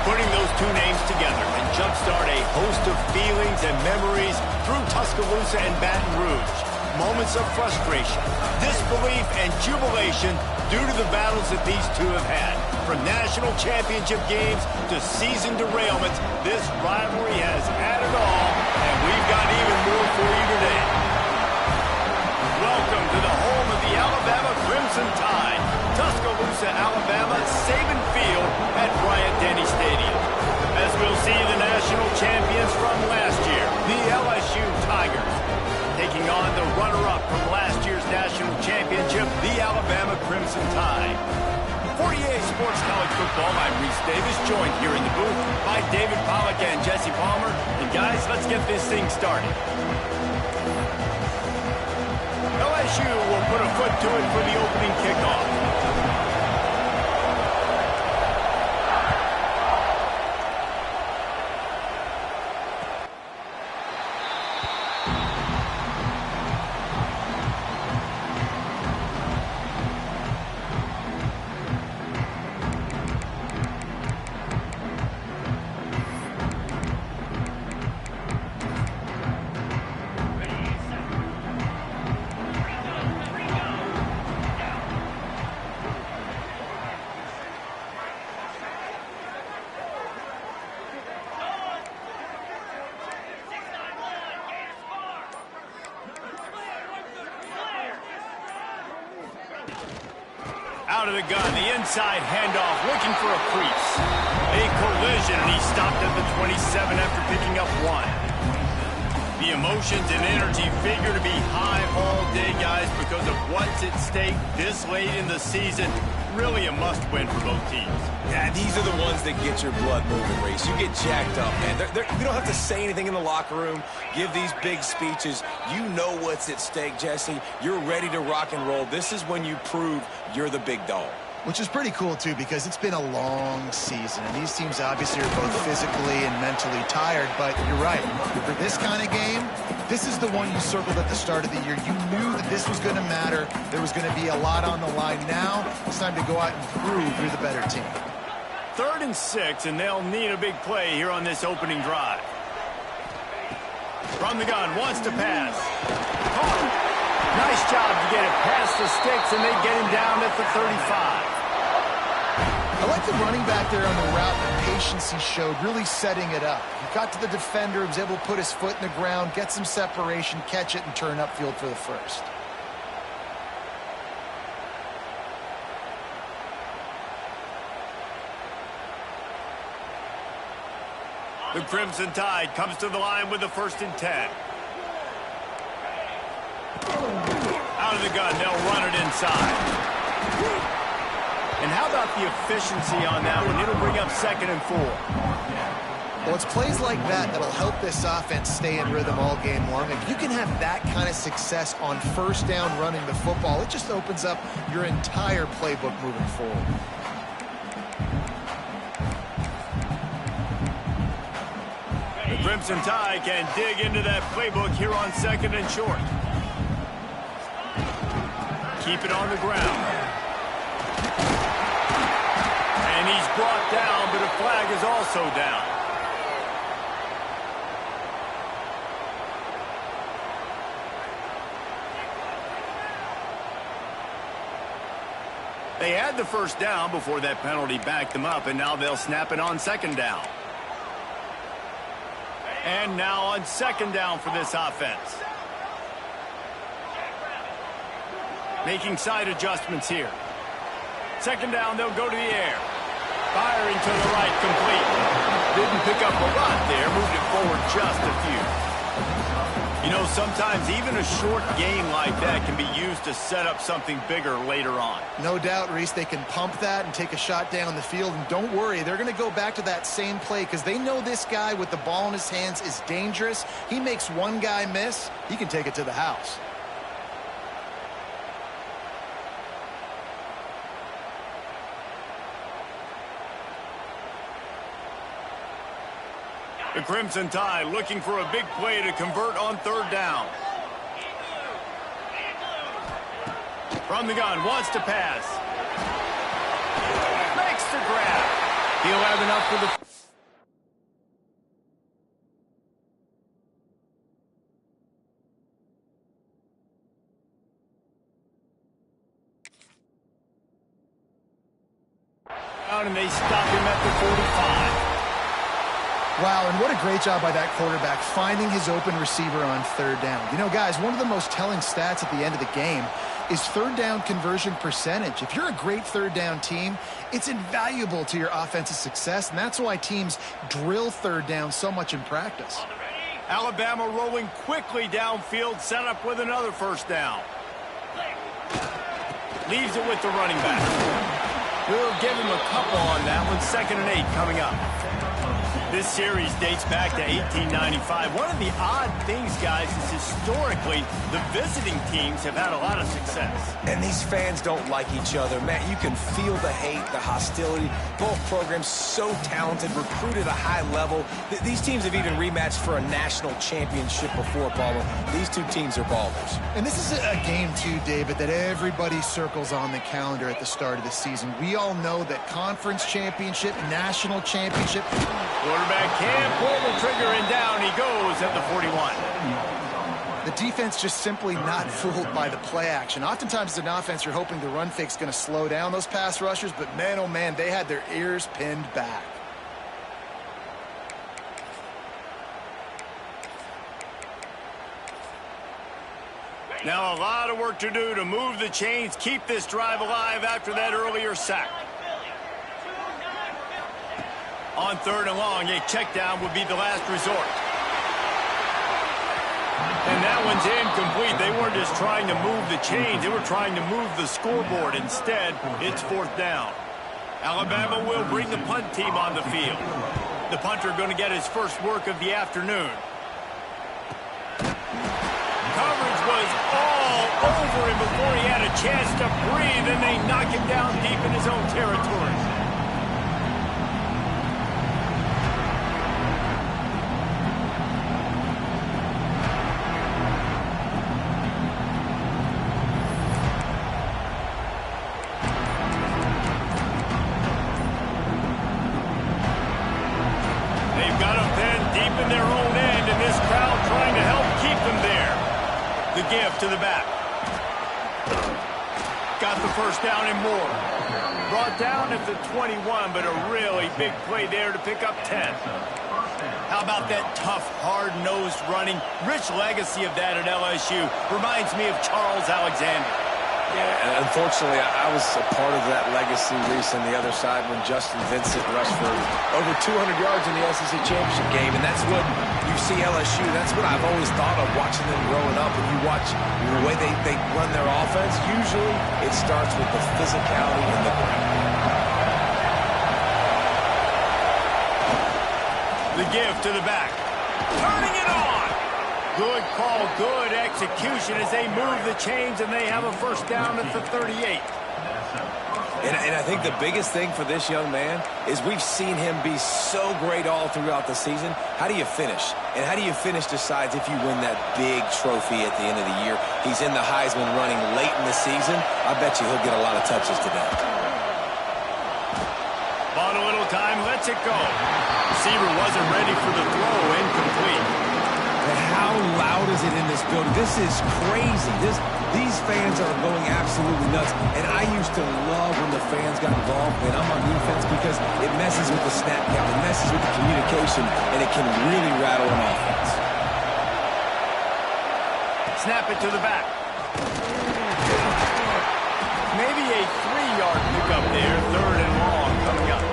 Putting those two names together can jumpstart a host of feelings and memories through Tuscaloosa and Baton Rouge. Moments of frustration, disbelief, and jubilation due to the battles that these two have had. From national championship games to season derailments, this rivalry has had it all, and we've got even more for you today. Welcome to the home of the Alabama Crimson Tide, Tuscaloosa, Alabama, Saban Field at Bryant-Denny Stadium. As we'll see the national champions from last year, the LSU Tigers, taking on the runner-up from last year's national championship, the Alabama Crimson Tide. For EA Sports College Football, I'm Reese Davis, joined here in the booth by David Pollack and Jesse Palmer. And guys, let's get this thing started. LSU will put a foot to it for the opening kickoff. Out of the gun, the inside handoff, looking for a crease. A collision, and he stopped at the 27 after picking up one. The emotions and energy figure to be high all day, guys, because of what's at stake this late in the season. Really a must-win for both teams. Yeah, these are the ones that get your blood moving, Reese. You get jacked up, man. You don't have to say anything in the locker room, give these big speeches. You know what's at stake, Jesse. You're ready to rock and roll. This is when you prove you're the big dog. Which is pretty cool, too, because it's been a long season. And these teams obviously are both physically and mentally tired. But you're right. For this kind of game, this is the one you circled at the start of the year. You knew that this was going to matter. There was going to be a lot on the line. Now it's time to go out and prove you're the better team. 3rd and 6, and they'll need a big play here on this opening drive. From the gun, wants to pass. Caught. Nice job to get it past the sticks, and they get him down at the 35. I like the running back there on the route, the patience he showed, really setting it up. He got to the defender, was able to put his foot in the ground, get some separation, catch it, and turn upfield for the first. The Crimson Tide comes to the line with the 1st and 10. Out of the gun, they'll run it inside. And how about the efficiency on that one? It'll bring up 2nd and 4. Well, it's plays like that that'll help this offense stay in rhythm all game long. If you can have that kind of success on 1st down running the football, it just opens up your entire playbook moving forward. The Crimson Tide can dig into that playbook here on 2nd and short. Keep it on the ground. And he's brought down, but a flag is also down. They had the 1st down before that penalty backed them up, and now they'll snap it on 2nd down. And now on 2nd down for this offense. Making side adjustments here. 2nd down, they'll go to the air. Firing to the right, complete. Didn't pick up a lot there, moved it forward just a few. You know, sometimes even a short game like that can be used to set up something bigger later on. No doubt, Reese, they can pump that and take a shot down the field. And don't worry, they're going to go back to that same play because they know this guy with the ball in his hands is dangerous. He makes one guy miss, he can take it to the house. The Crimson Tide looking for a big play to convert on 3rd down. From the gun, wants to pass. Makes the grab. He'll have enough for the... down, and they stop him at the 45. Wow, and what a great job by that quarterback finding his open receiver on third down. You know, guys, one of the most telling stats at the end of the game is third down conversion percentage. If you're a great third down team, it's invaluable to your offensive success, and that's why teams drill third down so much in practice. Alabama rolling quickly downfield, set up with another first down. Leaves it with the running back. We'll give him a couple on that one. 2nd and 8 coming up. This series dates back to 1895. One of the odd things, guys, is historically the visiting teams have had a lot of success. And these fans don't like each other. Man, you can feel the hate, the hostility. Both programs so talented, recruited at a high level. These teams have even rematched for a national championship before, Paulo. These two teams are ballers. And this is a game, too, David, that everybody circles on the calendar at the start of the season. We all know that conference championship, national championship. Quarterback can't pull the trigger, and down he goes at the 41. The defense just simply not fooled by the play action. Oftentimes as an offense, you're hoping the run fake's going to slow down those pass rushers, but man, oh man, they had their ears pinned back. Now a lot of work to do to move the chains, keep this drive alive after that earlier sack. On 3rd and long, a check down would be the last resort. And that one's incomplete. They weren't just trying to move the chains. They were trying to move the scoreboard. Instead, it's 4th down. Alabama will bring the punt team on the field. The punter going to get his first work of the afternoon. Coverage was all over him before he had a chance to breathe, and they knock him down deep in his own territory. To the back. Got the first down and more. Brought down at the 21, but a really big play there to pick up 10. How about that tough, hard-nosed running? Rich legacy of that at LSU. Reminds me of Charles Alexander. Yeah, and unfortunately, I was a part of that legacy, Reese, on the other side when Justin Vincent rushed for over 200 yards in the SEC championship game, and that's what you see LSU. That's what I've always thought of watching them growing up. When you watch the way they run their offense, usually it starts with the physicality in the ground. The give to the back. Turning it on. Good call, good execution as they move the chains, and they have a first down at the 38. And I think the biggest thing for this young man is we've seen him be so great all throughout the season. How do you finish? And how do you finish decides if you win that big trophy at the end of the year. He's in the Heisman running late in the season. I bet you he'll get a lot of touches today. Bought a little time, lets it go. Receiver wasn't ready for the throw, incomplete. And how loud is it in this building? This is crazy. These fans are going absolutely nuts. And I used to love when the fans got involved when I'm on defense because it messes with the snap count, it messes with the communication, and it can really rattle an offense. Snap it to the back. Maybe a 3-yard pickup there, 3rd and long coming up.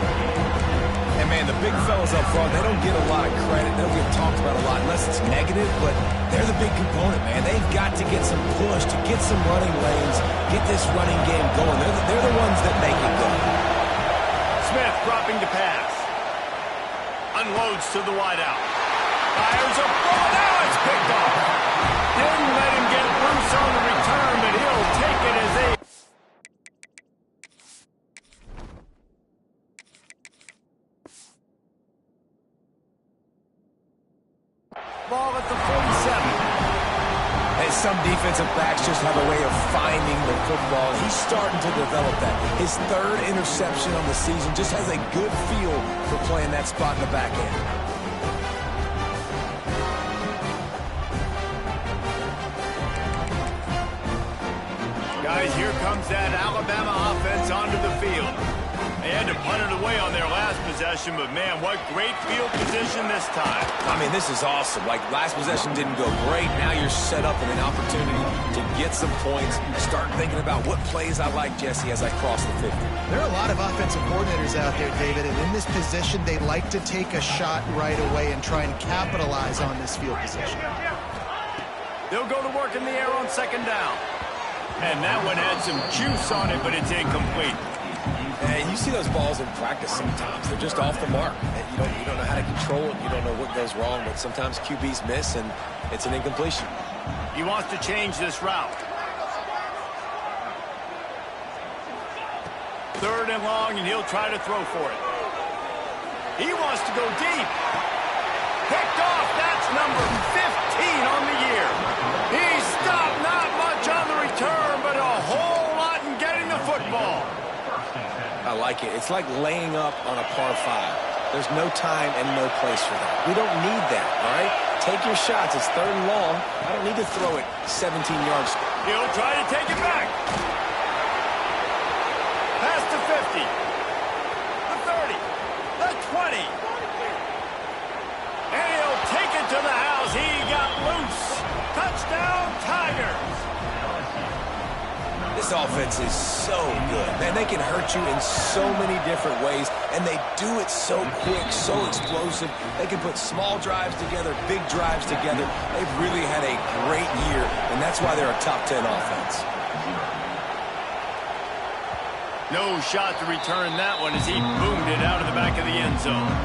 And man, the big fellas up front, they don't get a lot of credit. They don't get talked about a lot unless it's negative, but they're the big component, man. They've got to get some push, to get some running lanes, get this running game going. They're the ones that make it go. Smith dropping to pass. Unloads to the wideout. Fires a ball. Now it's picked off. Didn't let him get loose on the return, but he'll take it as a... Ball at the 47. And some defensive backs just have a way of finding the football. He's starting to develop that. His 3rd interception on the season just has a good feel for playing that spot in the back end. Guys, here comes that Alabama offense onto the field. They had to punt it away on their last possession, but man, what great field position this time. I mean, this is awesome. Like, last possession didn't go great. Now you're set up in an opportunity to get some points. Start thinking about what plays I like, Jesse, as I cross the 50. There are a lot of offensive coordinators out there, David, and in this position, they like to take a shot right away and try and capitalize on this field position. They'll go to work in the air on second down. And that one had some juice on it, but it's incomplete. And you see those balls in practice sometimes. They're just off the mark. And you don't know how to control it. You don't know what goes wrong, but sometimes QBs miss, and it's an incompletion. He wants to change this route. Third and long, and he'll try to throw for it. He wants to go deep. Picked off. That's number 15 on the year. He stopped not much on the return, but a whole lot in getting the football. I like it. It's like laying up on a par 5. There's no time and no place for that. We don't need that, all right? Take your shots. It's third and long. I don't need to throw it 17 yards. He'll try to take it back. Past the 50. The 30. The 20. And he'll take it to the house. He got loose. Touchdown, Tigers. This offense is so good. Man, they can hurt you in so many different ways, and they do it so quick, so explosive. They can put small drives together, big drives together. They've really had a great year, and that's why they're a top 10 offense. No shot to return that one as he boomed it out of the back of the end zone.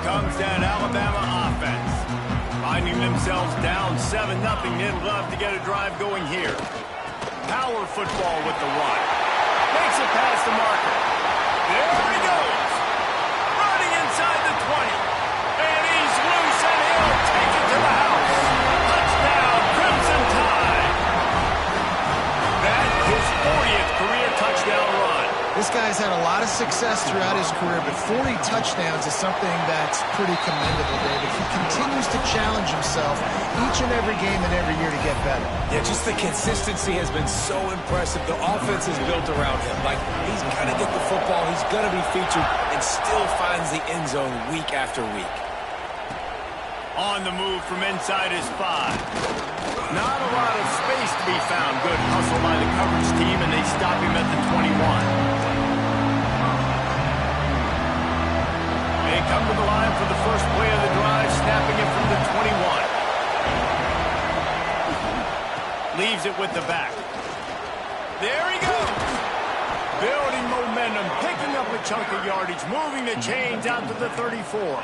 Comes that Alabama offense. Finding themselves down 7-0, they'd love to get a drive going here. Power football with the run. Makes it past the marker. There he goes. Running inside the 20. And he's loose, and he'll take it to the house. Touchdown, Crimson Tide. That's his 40th career touchdown run. This guy's had a lot of success throughout his career, but 40 touchdowns is something that's pretty commendable, David. He continues to challenge himself each and every game and every year to get better. Yeah, just the consistency has been so impressive. The offense is built around him. Like, he's going to get the football, he's going to be featured, and still finds the end zone week after week. On the move from inside his 5. Not a lot of space to be found. Good hustle by the coverage team, and they stop him at the 21. They come to the line for the first play of the drive, snapping it from the 21. Leaves it with the back. There he goes. Building momentum, picking up a chunk of yardage, moving the chains out to the 34.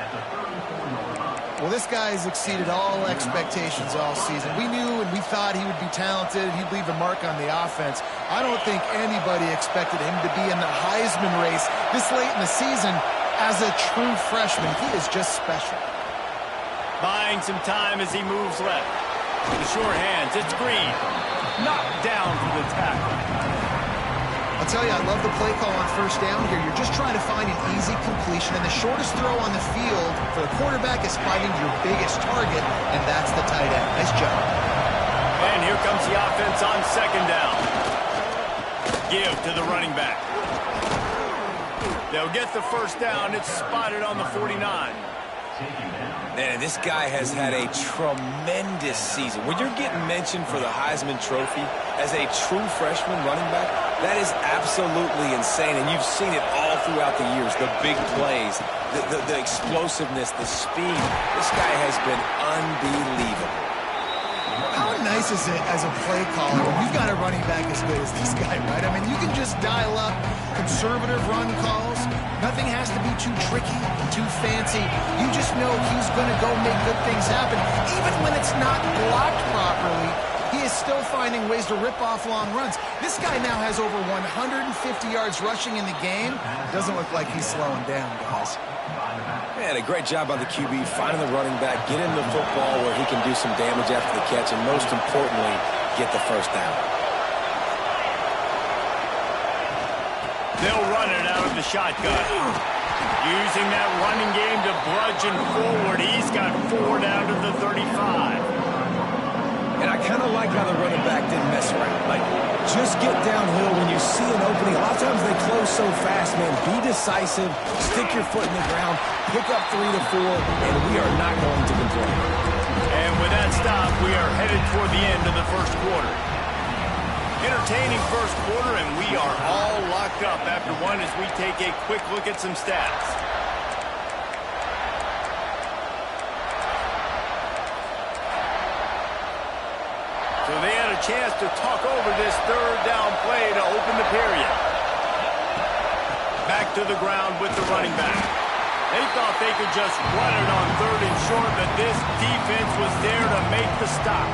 Well, this guy has exceeded all expectations all season. We knew and we thought he would be talented. He'd leave a mark on the offense. I don't think anybody expected him to be in the Heisman race this late in the season as a true freshman. He is just special. Buying some time as he moves left. The short hands, it's Green. Knocked down for the tackle. I'll tell you, I love the play call on first down here. You're just trying to find an easy completion, and the shortest throw on the field for the quarterback is finding your biggest target, and that's the tight end. Nice job. And here comes the offense on second down. Give to the running back. They'll get the first down. It's spotted on the 49. Man, this guy has had a tremendous season. When you're getting mentioned for the Heisman Trophy as a true freshman running back, that is absolutely insane, and you've seen it all throughout the years. The big plays, the explosiveness, the speed. This guy has been unbelievable. How nice is it as a play caller when you've got a running back as good as this guy, right? I mean, you can just dial up conservative run calls. Nothing has to be too tricky, too fancy. You just know he's going to go make good things happen. Even when it's not blocked properly, he is still finding ways to rip off long runs. This guy now has over 150 yards rushing in the game. Doesn't look like he's slowing down, guys. Man, a great job by the QB, finding the running back, get him the football where he can do some damage after the catch, and most importantly, get the first down. They'll run running out of the shotgun. Using that running game to bludgeon forward. He's got 4 down to the 35. And I kind of like how the running back didn't mess around. Like, just get downhill when you see an opening. A lot of times they close so fast, man. Be decisive, stick your foot in the ground, pick up 3 to 4, and we are not going to complain. And with that stop, we are headed toward the end of the first quarter. Entertaining first quarter, and we are all locked up after one as we take a quick look at some stats. So they had a chance to talk over this third down play to open the period. Back to the ground with the running back. They thought they could just run it on 3rd and short, but this defense was there to make the stop.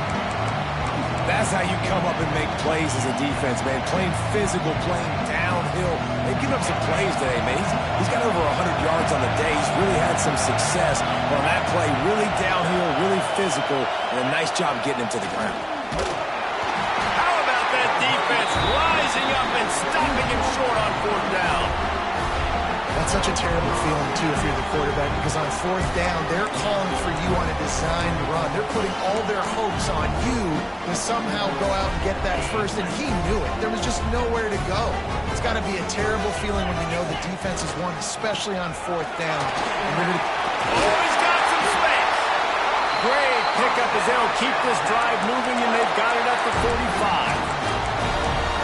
That's how you come up and make plays as a defense, man. Playing physical, playing downhill. They've given up some plays today, man. He's got over 100 yards on the day. He's really had some success on that play. Really downhill, really physical, and a nice job getting him to the ground. How about that defense rising up and stopping him short on 4th down? That's such a terrible feeling, too, if you're the quarterback, because on 4th down, they're calling for you on a designed run. They're putting all their hopes on you to somehow go out and get that first, and he knew it. There was just nowhere to go. It's got to be a terrible feeling when you know the defense has won, especially on 4th down. Oh, he's got some space. Great pickup as they'll keep this drive moving, and they've got it at the 45.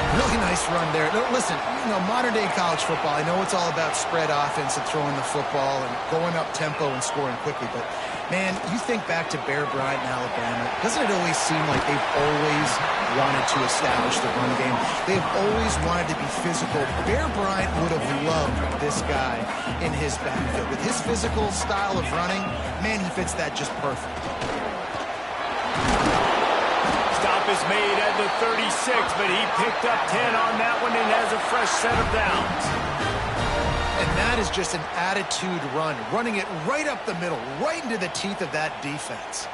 Really nice run there. No, listen, you know, modern-day college football, I know it's all about spread offense and throwing the football and going up tempo and scoring quickly, but, man, you think back to Bear Bryant in Alabama, doesn't it always seem like they've always wanted to establish the run game? They've always wanted to be physical. Bear Bryant would have loved this guy in his backfield. With his physical style of running, man, he fits that just perfect. Is made at the 36, but he picked up 10 on that one and has a fresh set of downs. And that is just an attitude run, running it right up the middle, right into the teeth of that defense.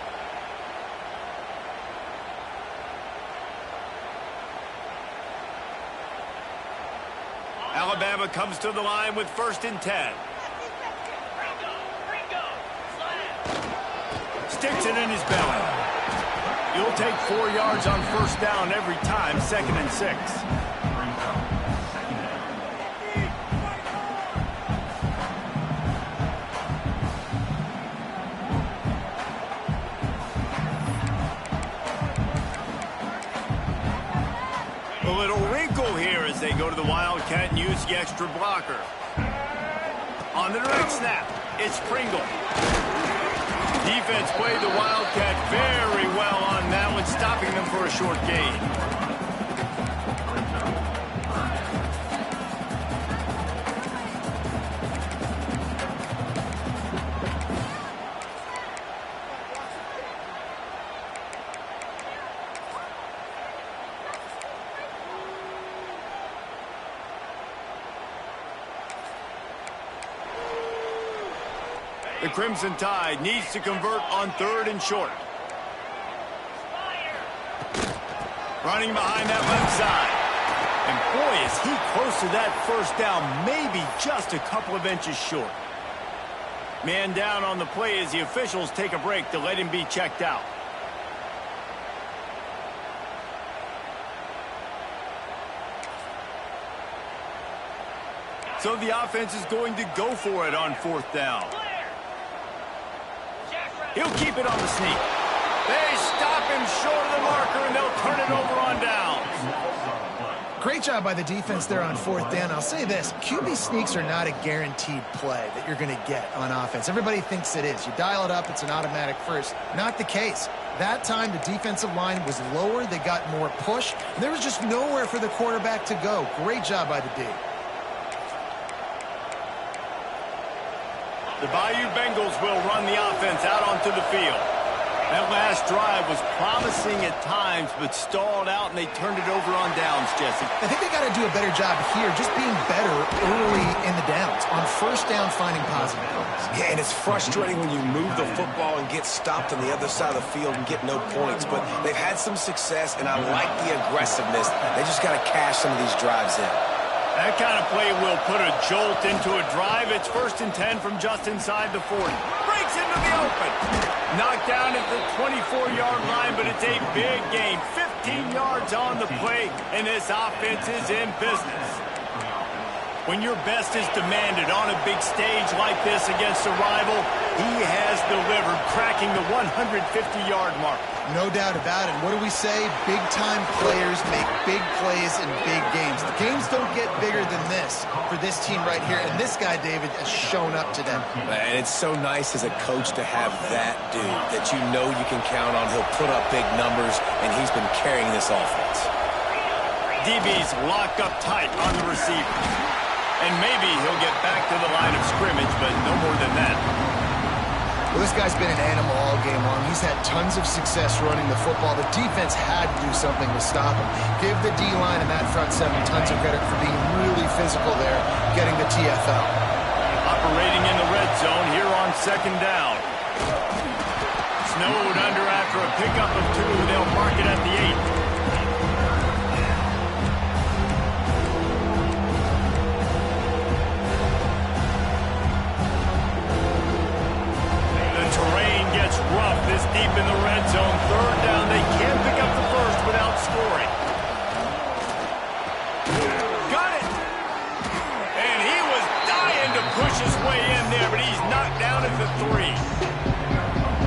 Alabama comes to the line with 1st and 10. Sticks it in his belly. He'll take 4 yards on 1st down every time, 2nd and 6. A little wrinkle here as they go to the Wildcat and use the extra blocker. On the direct snap, it's Pringle. Defense played the Wildcat very well on that one, stopping them for a short gain. The Crimson Tide needs to convert on 3rd and short. Running behind that left side. And boy, is he close to that 1st down, maybe just a couple of inches short. Man down on the play as the officials take a break to let him be checked out. So the offense is going to go for it on 4th down. He'll keep it on the sneak. They stop him short of the marker, and they'll turn it over on downs. Great job by the defense there on 4th down. I'll say this, QB sneaks are not a guaranteed play that you're going to get on offense. Everybody thinks it is. You dial it up, it's an automatic first. Not the case. That time, the defensive line was lower. They got more push. There was just nowhere for the quarterback to go. Great job by the D. The Bayou Bengals will run the offense out onto the field. That last drive was promising at times, but stalled out, and they turned it over on downs, Jesse. I think they got to do a better job here, just being better early in the downs. On 1st down, finding positive plays. Yeah, and it's frustrating when you move the football and get stopped on the other side of the field and get no points. But they've had some success, and I like the aggressiveness. They just got to cash some of these drives in. That kind of play will put a jolt into a drive. It's 1st and 10 from just inside the 40. Breaks into the open. Knocked down at the 24-yard line, but it's a big game. 15 yards on the play, and this offense is in business. When your best is demanded on a big stage like this against a rival, he has delivered, cracking the 150-yard mark. No doubt about it. What do we say? Big-time players make big plays in big games. The games don't get bigger than this for this team right here, and this guy, David, has shown up today. And it's so nice as a coach to have that dude that you know you can count on. He'll put up big numbers, and he's been carrying this offense. DB's locked up tight on the receiver. And maybe he'll get back to the line of scrimmage, but no more than that. Well, this guy's been an animal all game long. He's had tons of success running the football. The defense had to do something to stop him. Give the D-line and that front seven tons of credit for being really physical there, getting the TFL. Operating in the red zone here on 2nd down. Snowed under after a pickup of 2. They'll mark it at the 8. Rough this deep in the red zone. 3rd down. They can't pick up the first without scoring. Got it. And he was dying to push his way in there, but he's knocked down at the 3.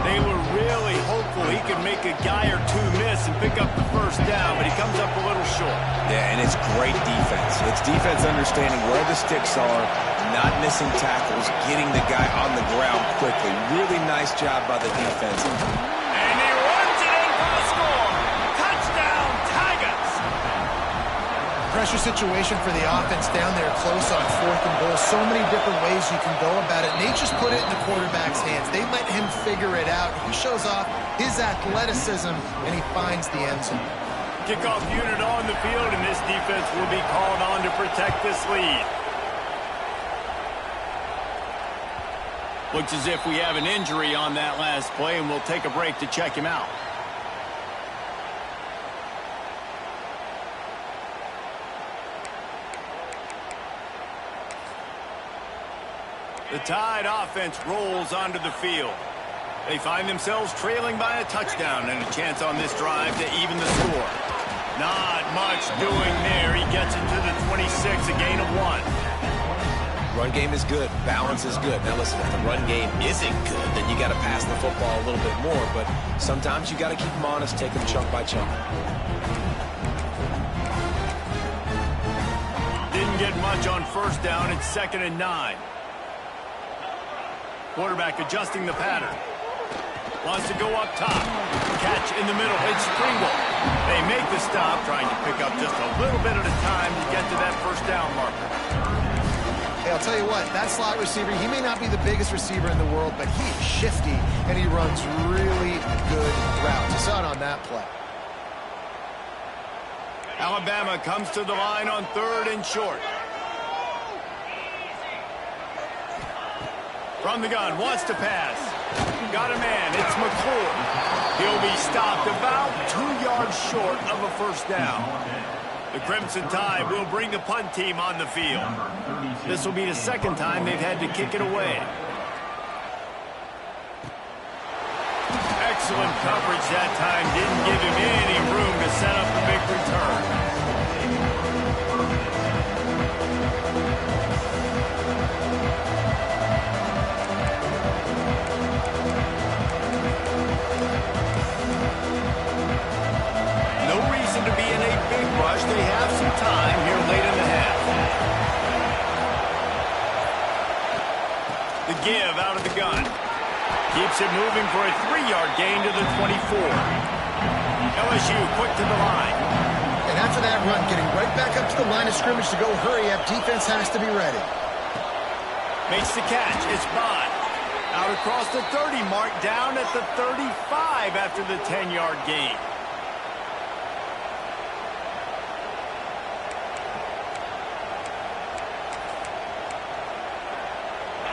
They were really hopeful he could make a guy or 2 miss and pick up the first down, but he comes up a little short. Yeah, and it's great defense. It's defense understanding where the sticks are, not missing tackles, getting the guy on the ground quickly. Really nice job by the defense. And he runs it in for the score. Touchdown, Tigers. Pressure situation for the offense down there close on 4th and goal. So many different ways you can go about it. And they just put it in the quarterback's hands. They let him figure it out. He shows off his athleticism, and he finds the end zone. Kickoff unit on the field, and this defense will be called on to protect this lead. Looks as if we have an injury on that last play, and we'll take a break to check him out. The Tide offense rolls onto the field. They find themselves trailing by a touchdown and a chance on this drive to even the score. Not much doing there. He gets it to the 26, a gain of 1. Run game is good. Balance is good. Now listen, if the run game isn't good, then you got to pass the football a little bit more. But sometimes you got to keep them honest, take them chunk by chunk. Didn't get much on 1st down. It's 2nd and 9. Quarterback adjusting the pattern. Wants to go up top. Catch in the middle. It's Pringle. They make the stop, trying to pick up just a little bit at a time to get to that 1st down marker. Hey, I'll tell you what, that slot receiver, he may not be the biggest receiver in the world, but he's shifty, and he runs really good routes. You saw it on that play. Alabama comes to the line on 3rd and short. From the gun, wants to pass. Got a man, it's McClure. He'll be stopped about 2 yards short of a 1st down. The Crimson Tide will bring the punt team on the field. This will be the 2nd time they've had to kick it away. Excellent coverage that time. Didn't give him any room to set up the big return. To be in a big rush. They have some time here late in the half. The give out of the gun. Keeps it moving for a 3-yard gain to the 24. LSU quick to the line. And after that run, getting right back up to the line of scrimmage to go hurry up, defense has to be ready. Makes the catch. It's Bond. Out across the 30 mark, down at the 35 after the 10-yard gain.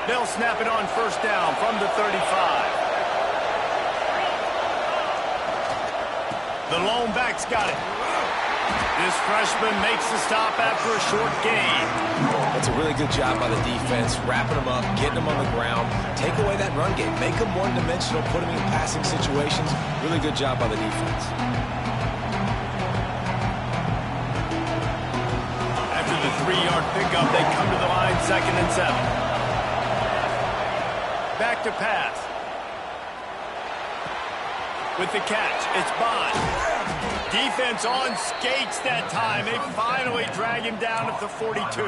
They'll snap it on 1st down from the 35. The lone back's got it. This freshman makes the stop after a short gain. That's a really good job by the defense, wrapping them up, getting them on the ground, take away that run game, make them one-dimensional, put them in passing situations. Really good job by the defense. After the 3-yard pickup, they come to the line, 2nd and 7. Back to pass. With the catch, it's Bond. Defense on skates that time. They finally drag him down at the 42.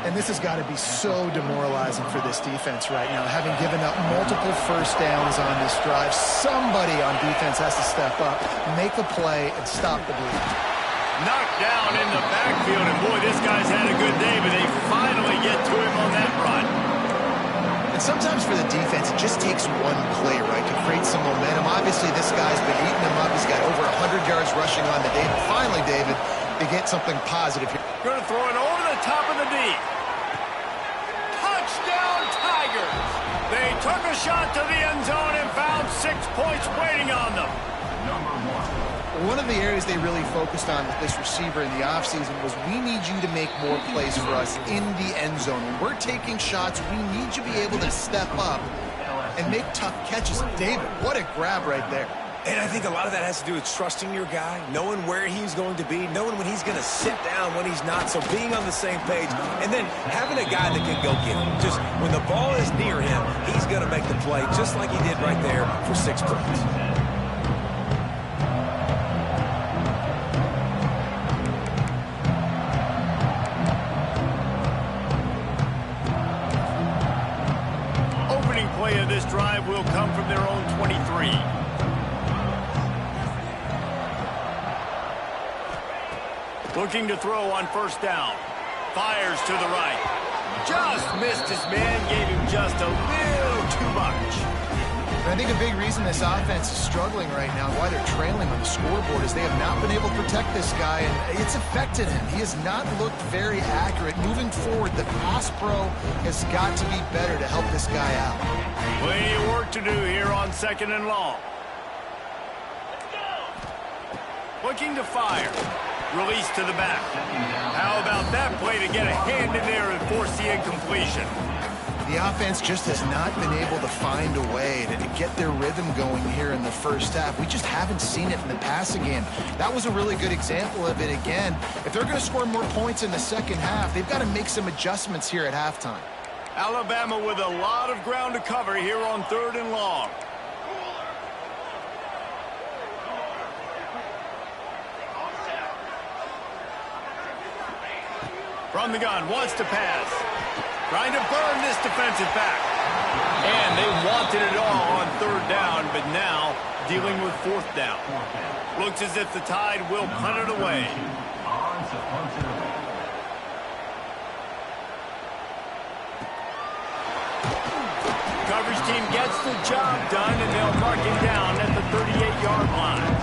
And this has got to be so demoralizing for this defense right now. Having given up multiple first downs on this drive, somebody on defense has to step up, make a play, and stop the bleed. Knocked down in the backfield, and boy, this guy's had a good day, but they finally get to him on that run. And sometimes for the defense, it just takes one play, right, to create some momentum. Obviously, this guy's been eating them up. He's got over 100 yards rushing on the day. But finally, David, they get something positive here. Going to throw it over the top of the knee. Touchdown, Tigers! They took a shot to the end zone and found 6 points waiting on them. One of the areas they really focused on with this receiver in the offseason was we need you to make more plays for us in the end zone. When we're taking shots, we need you to be able to step up and make tough catches. David, what a grab right there. And I think a lot of that has to do with trusting your guy, knowing where he's going to be, knowing when he's going to sit down, when he's not, so being on the same page, and then having a guy that can go get him. Just when the ball is near him, he's going to make the play just like he did right there for 6 points. Play of this drive will come from their own 23. Looking to throw on 1st down. Fires to the right. Just missed his man, gave him just a little too much. And I think a big reason this offense is struggling right now, why they're trailing on the scoreboard, is they have not been able to protect this guy, and it's affected him. He has not looked very accurate. Moving forward, the pass pro has got to be better to help this guy out. Plenty of work to do here on 2nd and long. Looking to fire. Release to the back. How about that play to get a hand in there and force the incompletion? The offense just has not been able to find a way to get their rhythm going here in the first half. We just haven't seen it in the passing game. That was a really good example of it again. If they're going to score more points in the second half, they've got to make some adjustments here at halftime. Alabama with a lot of ground to cover here on 3rd and long. From the gun, wants to pass. Trying to burn this defensive back. And they wanted it all on 3rd down, but now dealing with 4th down. Looks as if the Tide will punt it away. Coverage team gets the job done, and they'll mark him down at the 38-yard line.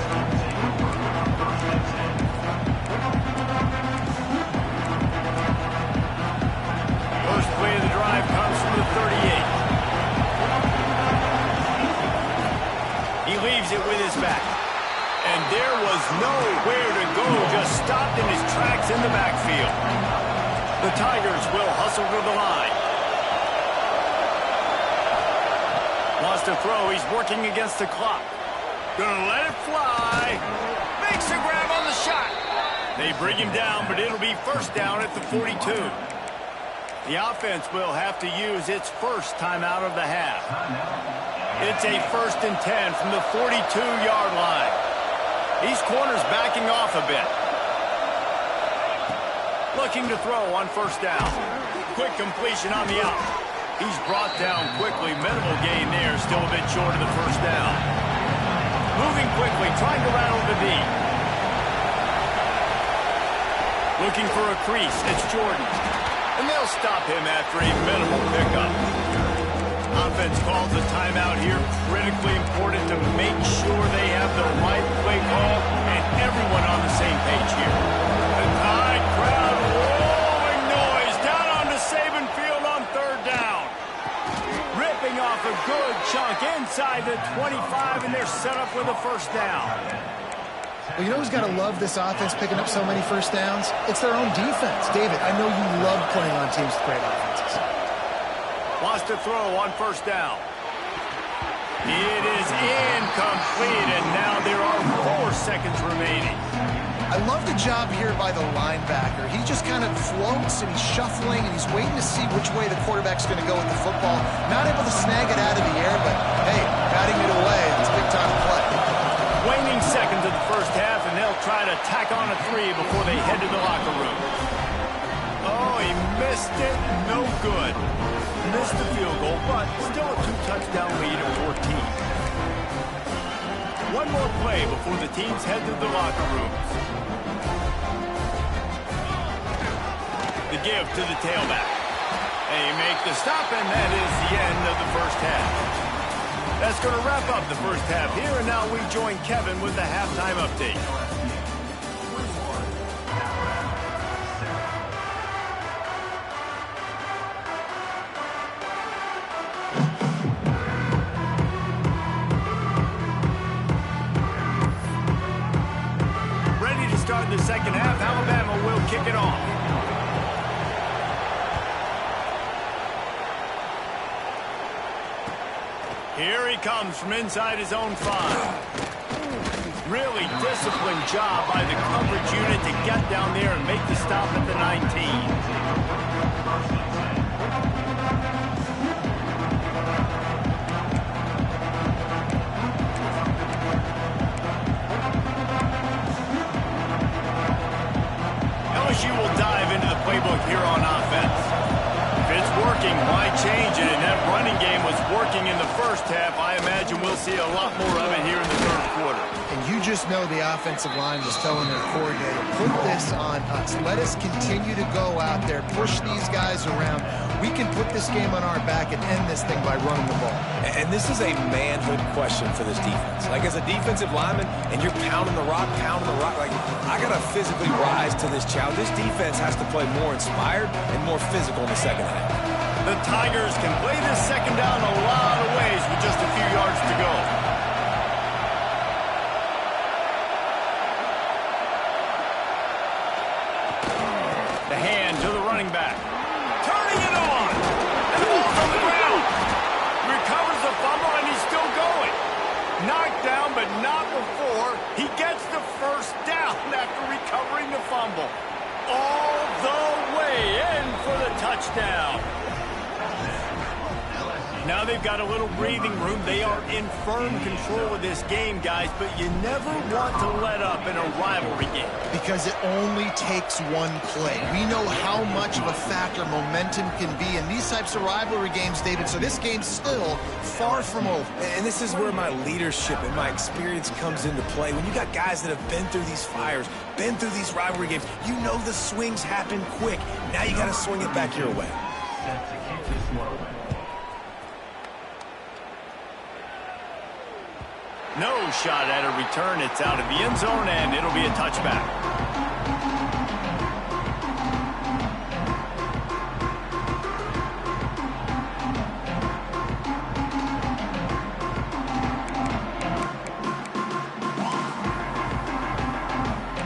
First play of the drive comes from the 38. He leaves it with his back. And there was nowhere to go, just stopped in his tracks in the backfield. The Tigers will hustle to the line. Wants to throw, he's working against the clock. Gonna let it fly. Makes a grab on the shot. They bring him down, but it'll be 1st down at the 42. The offense will have to use its first timeout of the half. It's a 1st and 10 from the 42-yard line. These corners backing off a bit. Looking to throw on 1st down. Quick completion on the out. He's brought down quickly. Minimal gain there. Still a bit short of the 1st down. Moving quickly, trying to rattle the D. Looking for a crease. It's Jordan. And they'll stop him after a minimal pickup. Offense calls a timeout here. Critically important to make sure they have the right play call and everyone on the same page here. The Tide crowd rolling noise down onto Saban Field on 3rd down. Ripping off a good chunk inside the 25, and they're set up with a 1st down. Well, you know who's got to love this offense picking up so many first downs? It's their own defense. David, I know you love playing on teams with great offenses. Wants to throw on first down. It is incomplete, and now there are 4 seconds remaining. I love the job here by the linebacker. He just kind of floats, and he's shuffling, and he's waiting to see which way the quarterback's going to go with the football. Not able to snag it out of the air, but, hey, batting it away. It's big-time play. Waning seconds of the first half, and they'll try to tack on a 3 before they head to the locker room. Oh, he missed it. No good. Missed the field goal, but still a 2-touchdown lead at 14. One more play before the teams head to the locker rooms. The give to the tailback. They make the stop, and that is the end of the first half. That's going to wrap up the first half here, and now we join Kevin with the halftime update. Ready to start the second half. Alabama will kick it off. Here he comes from inside his own 5. Really disciplined job by the coverage unit to get down there and make the stop at the 19. LSU will dive into the playbook here on offense. If it's working, why change it? And that running game was working in the first half. I imagine we'll see a lot more of it here in the third quarter. And you just know the offensive line was telling their coordinator, put this on us. Let us continue to go out there, push these guys around. We can put this game on our back and end this thing by running the ball. And this is a manhood question for this defense. Like, as a defensive lineman, and you're pounding the rock, like, I got to physically rise to this challenge. This defense has to play more inspired and more physical in the second half. The Tigers can play this second down a lot of ways with just a few yards to go. The hand to the running back. Turning it on. And the ball's on the ground. Recovers the fumble, and he's still going. Knocked down, but not before he gets the first down after recovering the fumble. All the way in for the touchdown. Now they've got a little breathing room. They are in firm control of this game, guys, but you never want to let up in a rivalry game. Because it only takes one play. We know how much of a factor momentum can be in these types of rivalry games, David, so this game's still far from over. And this is where my leadership and my experience comes into play. When you got guys that have been through these fires, been through these rivalry games, you know the swings happen quick. Now you got to swing it back your way. No shot at a return. It's out of the end zone, and it'll be a touchback.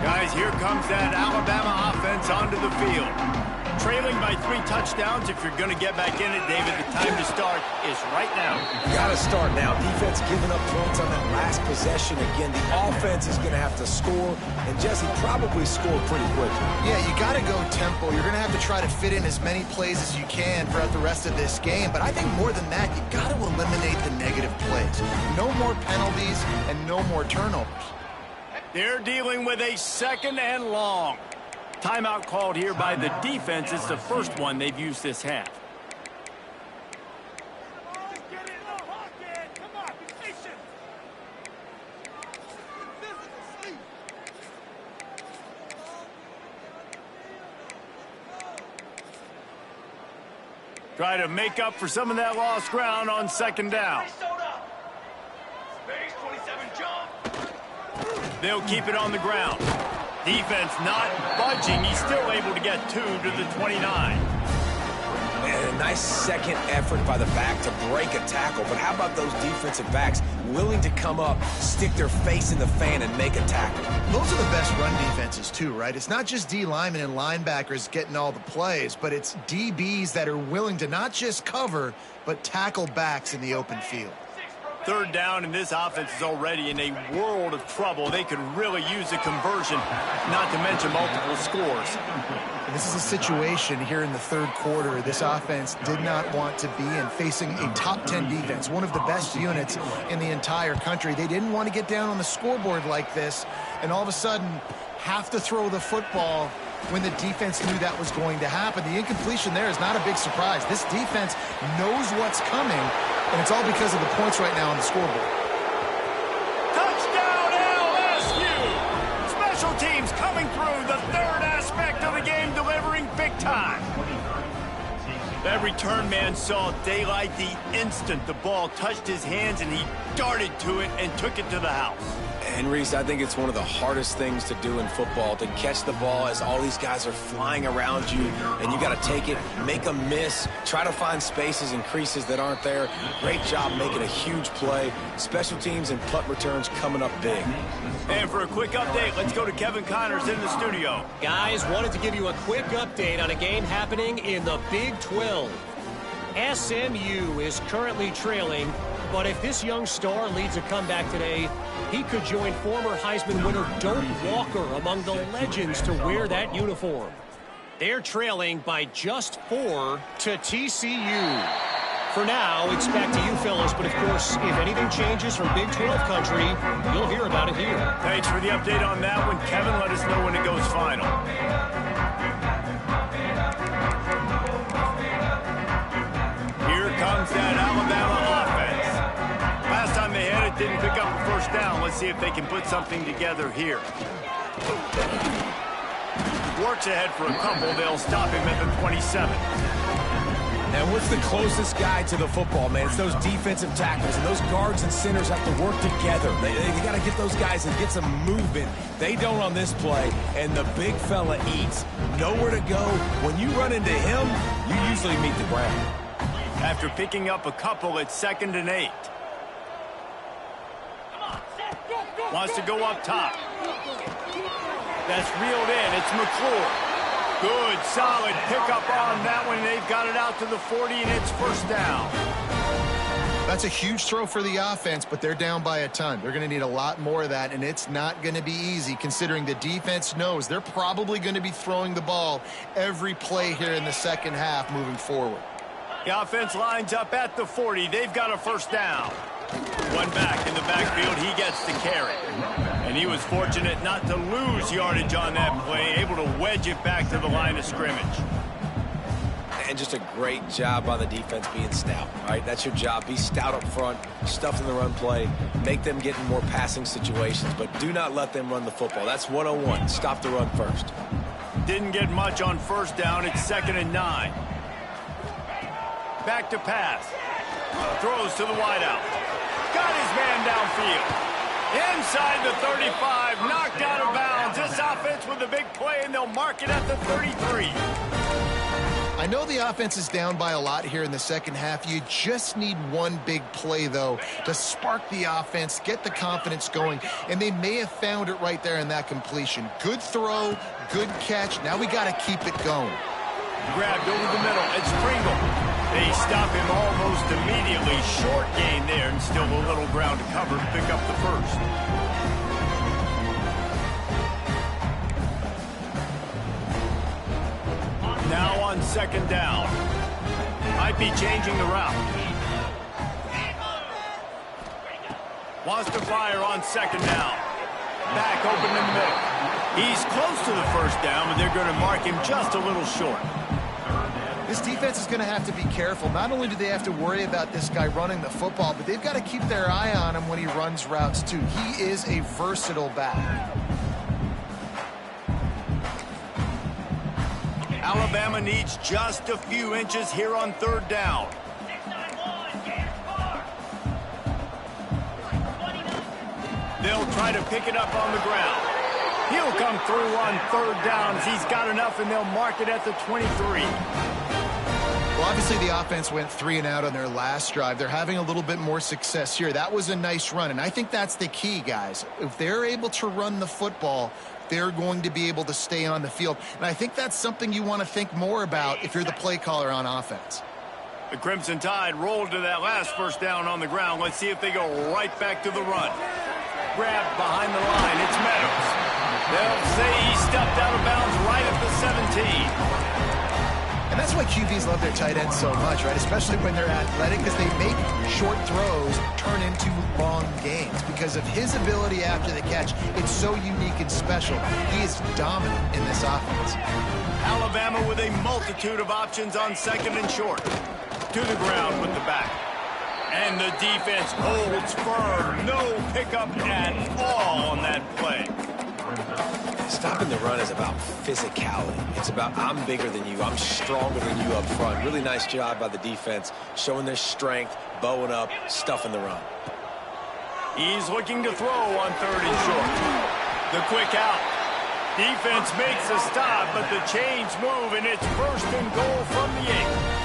Guys, here comes that Alabama offense onto the field. Trailing by 3 touchdowns. If you're going to get back in it, David, the time to start is right now. You got to start now. Defense giving up points on that last possession. Again, the offense is going to have to score, and Jesse probably scored pretty quickly. Yeah, you got to go tempo. You're going to have to try to fit in as many plays as you can throughout the rest of this game. But I think more than that, you got to eliminate the negative plays. No more penalties and no more turnovers. They're dealing with a second and long. Timeout called here by the defense. It's the first one they've used this half. Try to make up for some of that lost ground on second down. They'll keep it on the ground. Defense not budging. He's still able to get 2 to the 29. And a nice second effort by the back to break a tackle. But how about those defensive backs willing to come up, stick their face in the fan, and make a tackle? Those are the best run defenses too, right? It's not just D linemen and linebackers getting all the plays, but it's DBs that are willing to not just cover, but tackle backs in the open field. Third down, and this offense is already in a world of trouble. They could really use a conversion, not to mention multiple scores. And this is a situation here in the third quarter this offense did not want to be in, facing a top 10 defense, one of the best units in the entire country. They didn't want to get down on the scoreboard like this, and all of a sudden have to throw the football when the defense knew that was going to happen. The incompletion there is not a big surprise. This defense knows what's coming, and it's all because of the points right now on the scoreboard. Touchdown, LSU! Special teams coming through, the third aspect of the game, delivering big time. That return man saw daylight the instant the ball touched his hands, and he darted to it and took it to the house. And, Reese, I think it's one of the hardest things to do in football, to catch the ball as all these guys are flying around you, and you got to take it, make a miss, try to find spaces and creases that aren't there. Great job making a huge play. Special teams and punt returns coming up big. And for a quick update, let's go to Kevin Connors in the studio. Guys, wanted to give you a quick update on a game happening in the Big 12. SMU is currently trailing, but if this young star leads a comeback today, he could join former Heisman winner Doak Walker among the legends to wear that uniform. They're trailing by just 4 to TCU. For now, it's back to you fellas, but of course, if anything changes from Big 12 country, you'll hear about it here. Thanks for the update on that one, Kevin. Let us know when it goes final. Here comes that Alabama offense. Last time they had it, didn't pick up a first down. Let's see if they can put something together here. Works ahead for a couple. They'll stop him at the 27. And what's the closest guy to the football, man? It's those defensive tackles, and those guards and centers have to work together. They got to get those guys and get some movement. They don't on this play, and the big fella eats. Nowhere to go. When you run into him, you usually meet the ground. After picking up a couple, it's 2nd and 8. Wants to go up top. That's reeled in. It's McClure. Good, solid pickup on that one. They've got it out to the 40, and it's first down. That's a huge throw for the offense, but they're down by a ton. They're going to need a lot more of that, and it's not going to be easy considering the defense knows they're probably going to be throwing the ball every play here in the second half moving forward. The offense lines up at the 40. They've got a first down. One back in the backfield. He gets the carry. And he was fortunate not to lose yardage on that play, able to wedge it back to the line of scrimmage. And just a great job by the defense being stout. All right, that's your job. Be stout up front, stuff in the run play, make them get in more passing situations, but do not let them run the football. That's 101. Stop the run first. Didn't get much on first down. It's 2nd and 9. Back to pass. Throws to the wideout. Got his man downfield. Inside the 35. Knocked out of bounds. This offense with a big play, and they'll mark it at the 33. I know the offense is down by a lot here in the second half. You just need one big play, though, to spark the offense, get the confidence going, and they may have found it right there in that completion. Good throw, good catch. Now we got to keep it going. Grabbed over the middle. It's Pringle. They stop him almost immediately. Short gain there, and still a little ground to cover to pick up the first. Now on 2nd down. Might be changing the route. Wants to fire on 2nd down. Back open in the middle. He's close to the first down, but they're going to mark him just a little short. This defense is going to have to be careful. Not only do they have to worry about this guy running the football, but they've got to keep their eye on him when he runs routes, too. He is a versatile back. Alabama needs just a few inches here on 3rd down. They'll try to pick it up on the ground. He'll come through on 3rd down as he's got enough, and they'll mark it at the 23. Well, obviously the offense went 3 and out on their last drive. They're having a little bit more success here. That was a nice run, and I think that's the key, guys. If they're able to run the football, they're going to be able to stay on the field. And I think that's something you want to think more about if you're the play caller on offense. The Crimson Tide rolled to that last first down on the ground. Let's see if they go right back to the run. Grabbed behind the line. It's Meadows. They'll say he stepped out of bounds right at the 17. And that's why QBs love their tight ends so much, right? Especially when they're athletic, because they make short throws turn into long gains. Because of his ability after the catch, it's so unique and special. He is dominant in this offense. Alabama with a multitude of options on second and short. To the ground with the back. And the defense holds firm. No pickup at all on that play. Stopping the run is about physicality. It's about I'm bigger than you. I'm stronger than you up front. Really nice job by the defense, showing their strength, bowing up, stuffing the run. He's looking to throw on third and short. The quick out. Defense makes a stop, but the chains move, and it's first and goal from the 8.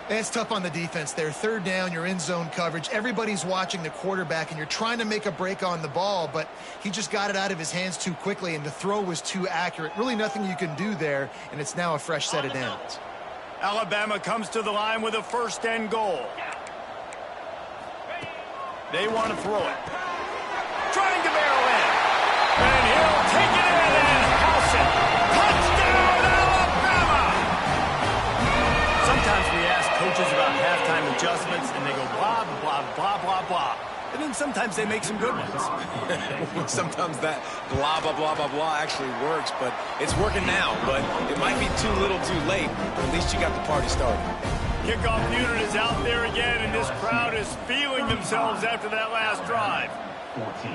It's tough on the defense there. Third down, you're in zone coverage. Everybody's watching the quarterback, and you're trying to make a break on the ball, but he just got it out of his hands too quickly, and the throw was too accurate. Really nothing you can do there, and it's now a fresh set of downs. Alabama comes to the line with a first and goal. They want to throw it. Trying to barrel in. And he'll take it in and house it. Touchdown, Alabama! Sometimes we ask coaches about halftime adjustments, and they go blah, blah, blah, blah, blah. And then sometimes they make some good ones. Sometimes that blah, blah, blah, blah, blah actually works, but it's working now. But it might be too little too late. At least you got the party started. Kickoff unit is out there again, and this crowd is feeling themselves after that last drive. 14.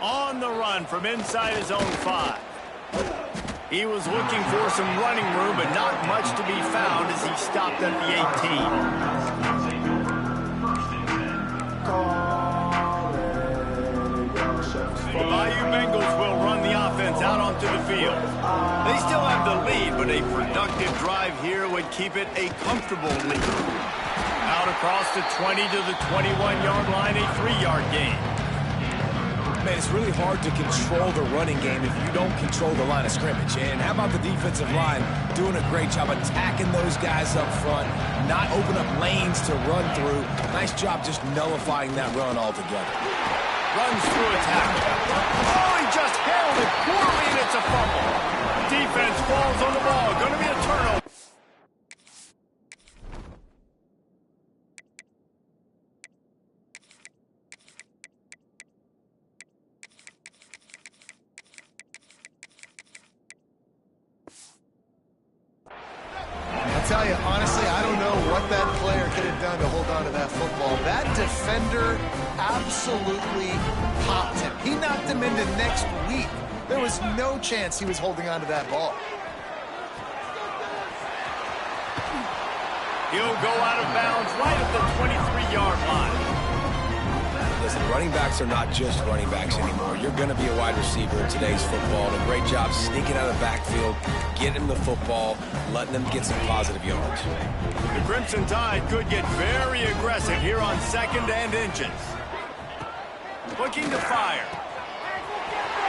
On the run from inside his own 5. He was looking for some running room, but not much to be found as he stopped at the 18. The Bayou Bengals will run the offense out onto the field. They still have the lead, but a productive drive here would keep it a comfortable lead. Out across the 20 to the 21-yard line, a 3-yard gain. Man, it's really hard to control the running game if you don't control the line of scrimmage. And how about the defensive line doing a great job attacking those guys up front, not open up lanes to run through. Nice job just nullifying that run altogether. Runs through a tackle. Oh, he just held it poorly, and it's a fumble. Defense falls on the ball. Going to be a turnover. I'll tell you, honestly, I don't know what that player could have done to hold on to that football. That defender absolutely popped him. He knocked him into next week. There was no chance he was holding on to that ball. He'll go out of bounds right at the 23-yard line. Listen, running backs are not just running backs anymore. You're going to be a wide receiver in today's football. And a great job sneaking out of the backfield, getting him the football, letting them get some positive yards. The Crimson Tide could get very aggressive here on second and inches. Looking to fire.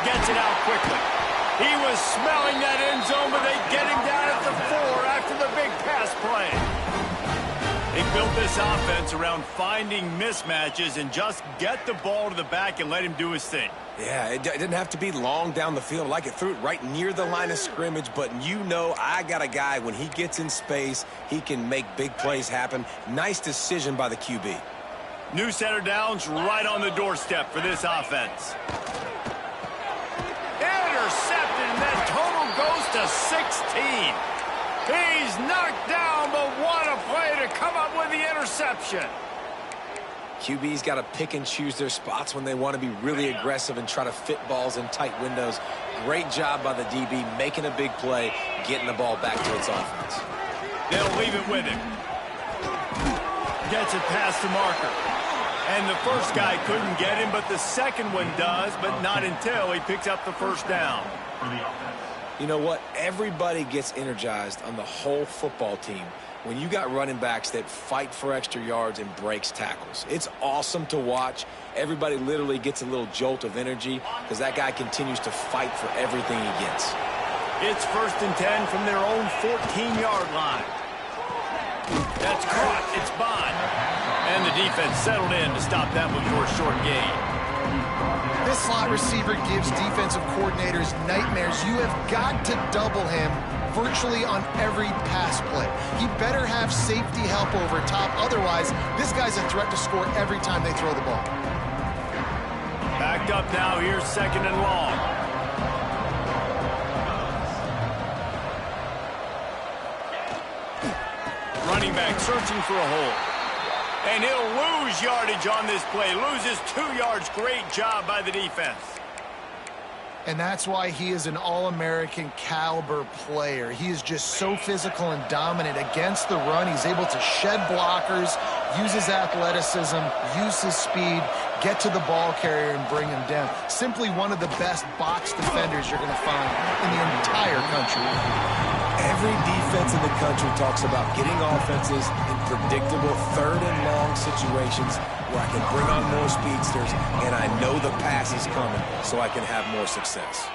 Gets it out quickly. He was smelling that end zone, but they get him down at the 4 after the big pass play. They built this offense around finding mismatches and just get the ball to the back and let him do his thing. Yeah, it didn't have to be long down the field. Like it threw it right near the line of scrimmage, but you know I got a guy, when he gets in space, he can make big plays happen. Nice decision by the QB. New center downs right on the doorstep for this offense. Intercepted, and that total goes to 16. He's knocked down, but what a play to come up with the interception. QB's got to pick and choose their spots when they want to be really aggressive and try to fit balls in tight windows. Great job by the DB making a big play, getting the ball back to its offense. They'll leave it with him. Gets it past the marker. And the first guy couldn't get him, but the second one does, but not until he picks up the first down. You know what? Everybody gets energized on the whole football team when you got running backs that fight for extra yards and breaks tackles. It's awesome to watch. Everybody literally gets a little jolt of energy because that guy continues to fight for everything he gets. It's 1st and 10 from their own 14-yard line. That's caught. It's Bond. And the defense settled in to stop that one for a short gain. This slot receiver gives defensive coordinators nightmares. You have got to double him virtually on every pass play. He better have safety help over top. Otherwise, this guy's a threat to score every time they throw the ball. Backed up now. Here's 2nd and long. Running back searching for a hole. And he'll lose yardage on this play. Loses 2 yards. Great job by the defense. And that's why he is an All-American caliber player. He is just so physical and dominant against the run. He's able to shed blockers, use his athleticism, use his speed, get to the ball carrier and bring him down. Simply one of the best box defenders you're going to find in the entire country. Every defense in the country talks about getting offenses in predictable 3rd and long situations where I can bring on more speedsters and I know the pass is coming so I can have more success.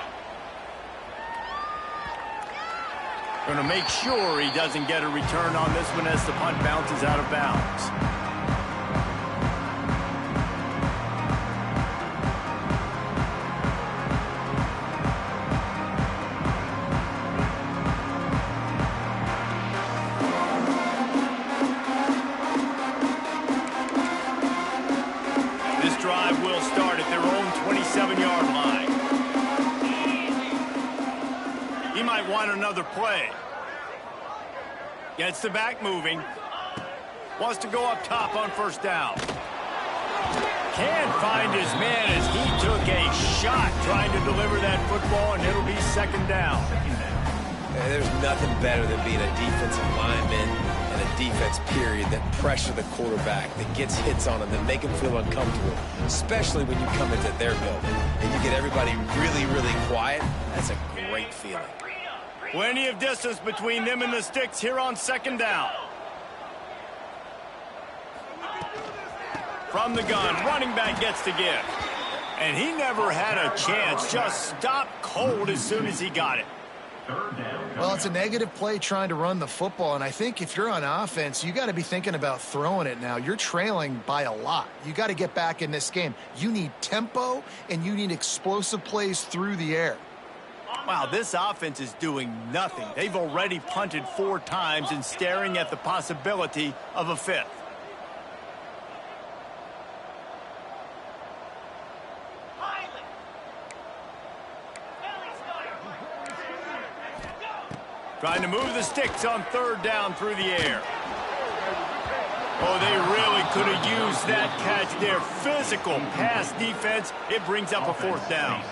Going to make sure he doesn't get a return on this one as the punt bounces out of bounds. Will start at their own 27-yard line. He might want another play. Gets the back moving. Wants to go up top on 1st down. Can't find his man as he took a shot trying to deliver that football, and it'll be 2nd down. There's nothing better than being a defensive lineman and a defense period that pressure the quarterback, that gets hits on him, that make him feel uncomfortable, especially when you come into their building and you get everybody really, really quiet. That's a great feeling. Plenty of distance between them and the sticks here on 2nd down. From the gun, running back gets to give. And he never had a chance, just stopped cold as soon as he got it. Well, it's a negative play trying to run the football, and I think if you're on offense, you got to be thinking about throwing it now. You're trailing by a lot. You got to get back in this game. You need tempo, and you need explosive plays through the air. Wow, this offense is doing nothing. They've already punted 4 times and staring at the possibility of a 5th. Trying to move the sticks on 3rd down through the air. Oh, they really could have used that catch there. Physical pass defense. It brings up a 4th down.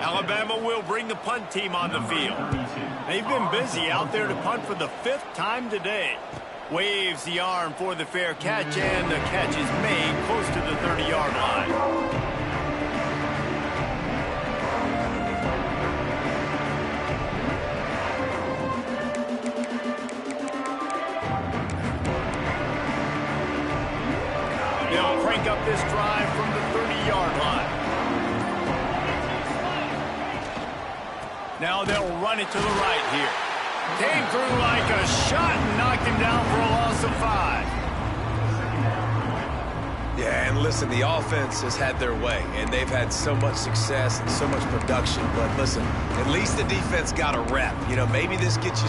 Alabama will bring the punt team on the field. They've been busy out there to punt for the 5th time today. Waves the arm for the fair catch, and the catch is made close to the 30-yard line. They'll crank up this drive from the 30-yard line. Now they'll run it to the right here. Came through like a shot and knocked him down for a loss of 5. Yeah, and listen, the offense has had their way, and they've had so much success and so much production. But listen, at least the defense got a rep. You know, maybe this gets you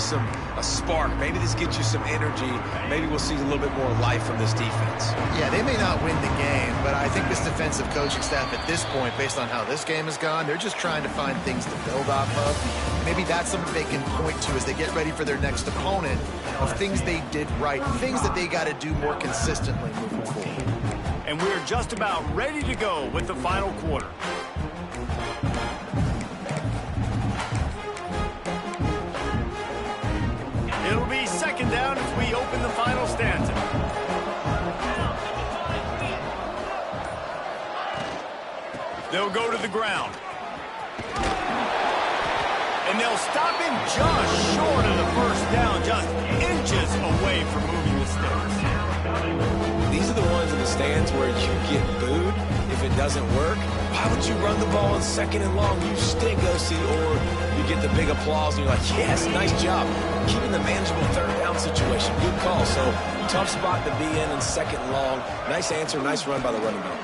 a spark. Maybe this gets you some energy. Maybe we'll see a little bit more life from this defense. Yeah, they may not win the game, but I think this defensive coaching staff at this point, based on how this game has gone, they're just trying to find things to build off of. Maybe that's something they can point to as they get ready for their next opponent of things they did right, things that they got to do more consistently moving forward. And we're just about ready to go with the final quarter. It'll be 2nd down as we open the final stanza. They'll go to the ground. And they'll stop him just short of the first down, just inches away from moving the sticks. These are the ones in the stands where you get booed if it doesn't work. Why would you run the ball in 2nd and long? You stink, OC. Or you get the big applause and you're like, yes, nice job. Keeping the manageable 3rd down situation. Good call. So tough spot to be in 2nd and long. Nice answer, nice run by the running back.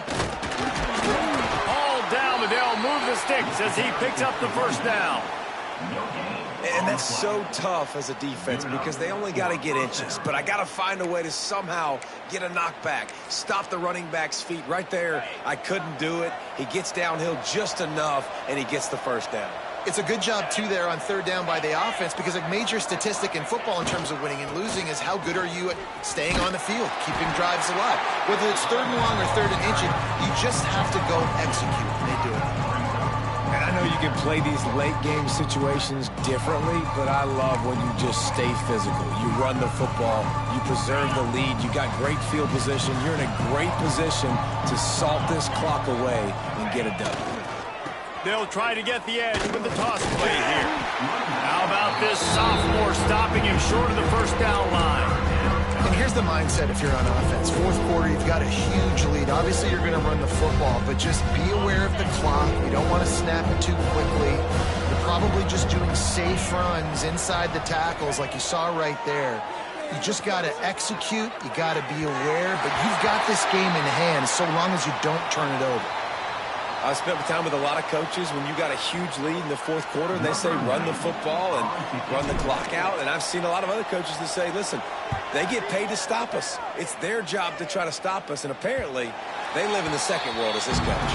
All down, but they'll move the sticks as he picks up the first down. And that's so tough as a defense because they only got to get inches. But I got to find a way to somehow get a knockback, stop the running back's feet. Right there, I couldn't do it. He gets downhill just enough, and he gets the first down. It's a good job, too, there on 3rd down by the offense because a major statistic in football in terms of winning and losing is how good are you at staying on the field, keeping drives alive. Whether it's 3rd and long or 3rd and inching, you just have to go execute, and they do it. And I know you can play these late-game situations differently, but I love when you just stay physical. You run the football, you preserve the lead, you got great field position, you're in a great position to salt this clock away and get a W. They'll try to get the edge with the toss play here. How about this sophomore stopping him short of the first down line? And here's the mindset if you're on offense. 4th quarter, you've got a huge lead. Obviously, you're going to run the football, but just be aware of the clock. You don't want to snap it too quickly. You're probably just doing safe runs inside the tackles like you saw right there. You just got to execute. You got to be aware, but you've got this game in hand so long as you don't turn it over. I've spent time with a lot of coaches when you got a huge lead in the 4th quarter and they say run the football and run the clock out. And I've seen a lot of other coaches that say, listen, they get paid to stop us. It's their job to try to stop us. And apparently they live in the 2nd world as this coach.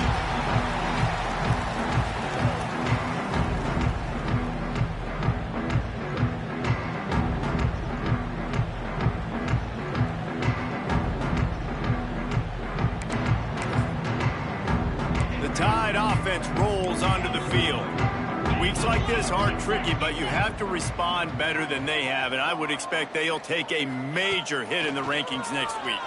Tide offense rolls onto the field. Weeks like this aren't tricky, but you have to respond better than they have, and I would expect they'll take a major hit in the rankings next week.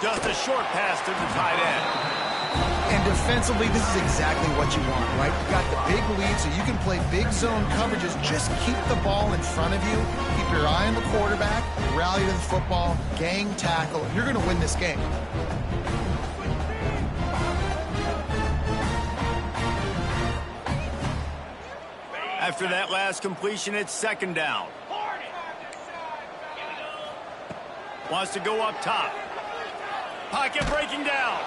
Just a short pass to the tight end. And defensively, this is exactly what you want, right? You've got the big lead, so you can play big zone coverages. Just keep the ball in front of you. Keep your eye on the quarterback, rally to the football, gang tackle. You're going to win this game. After that last completion, it's 2nd down. Wants to go up top. Pocket breaking down.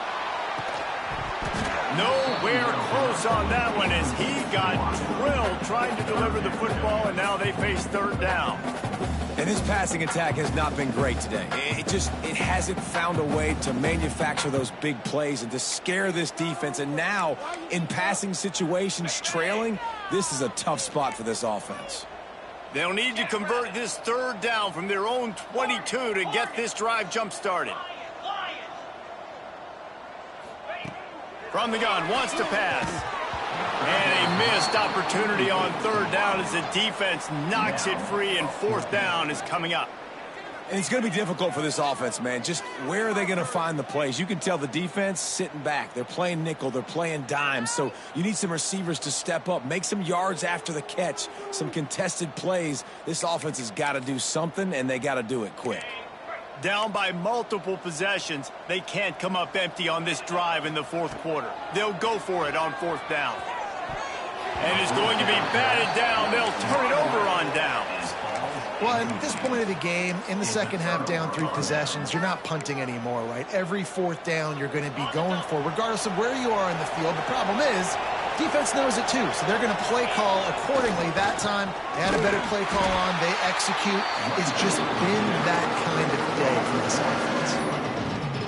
Nowhere close on that one as he got drilled trying to deliver the football, and now they face 3rd down. And this passing attack has not been great today. It hasn't found a way to manufacture those big plays and to scare this defense. And now, in passing situations, trailing, this is a tough spot for this offense. They'll need to convert this 3rd down from their own 22 to get this drive jump-started. From the gun, wants to pass. And a missed opportunity on 3rd down as the defense knocks it free, and 4th down is coming up. And it's going to be difficult for this offense, man. Just where are they going to find the plays? You can tell the defense sitting back. They're playing nickel. They're playing dime. So you need some receivers to step up, make some yards after the catch, some contested plays. This offense has got to do something, and they got to do it quick. Down by multiple possessions, they can't come up empty on this drive in the 4th quarter. They'll go for it on 4th down. And it's going to be batted down. They'll turn it over on downs. Well, at this point of the game, in the 2nd half, down 3 possessions, you're not punting anymore, right? Every 4th down you're going to be going for, regardless of where you are in the field. The problem is, defense knows it too, so they're going to play call accordingly. That time, they had a better play call on. They execute. It's just been that kind of day for this offense.